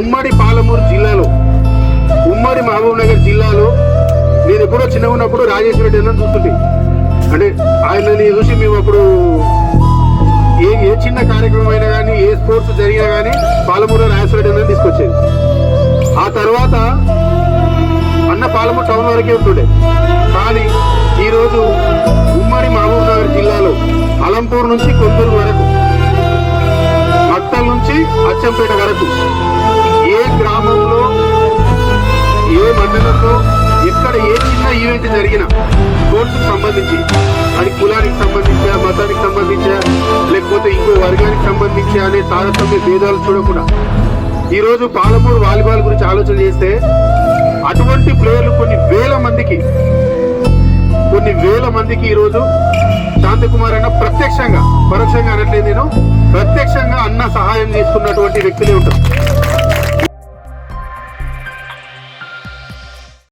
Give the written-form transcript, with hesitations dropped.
ఉమ్మడి పాలమూరు జిల్లాలో, ఉమ్మడి మహబూబ్ నగర్ జిల్లాలో నేను ఎప్పుడో చిన్నగా ఉన్నప్పుడు రాజేశ్వర రెడ్డి అన్న చూస్తుంటే, అంటే ఆయనని చూసి మేము అప్పుడు ఏ చిన్న కార్యక్రమం అయినా కానీ, ఏ స్పోర్ట్స్ జరిగినా కానీ పాలమూరులో రాజేశ్వర రెడ్డి అన్న తీసుకొచ్చేది. ఆ తర్వాత అన్న పాలమూరు టౌన్ వరకే ఉంటుండే. కానీ ఈరోజు ఉమ్మడి మహబూబ్ నగర్ జిల్లాలో అలంపూర్ నుంచి కొందూరు వరకు, మక్తల్ నుంచి అచ్చంపేట వరకు ఏ గ్రామంలో, ఏ మండలంలో, ఎక్కడ ఏ చిన్న ఈవెంట్ జరిగినా స్పోర్ట్స్కి సంబంధించి, అది కులానికి సంబంధించా, మతానికి సంబంధించా, లేకపోతే ఇంకో వర్గానికి సంబంధించి అనే తారతమ్య భేదాలు చూడకుండా ఈరోజు పాలమూరు వాలీబాల్ గురించి ఆలోచన చేస్తే అటువంటి ప్లేయర్లు కొన్ని వేల మందికి ఈరోజు శాంతకుమార్ అన్న ప్రత్యక్షంగా, పరోక్షంగా అనట్లేదు, నేను ప్రత్యక్షంగా అన్న సహాయం తీసుకున్నటువంటి వ్యక్తులే ఉంటారు.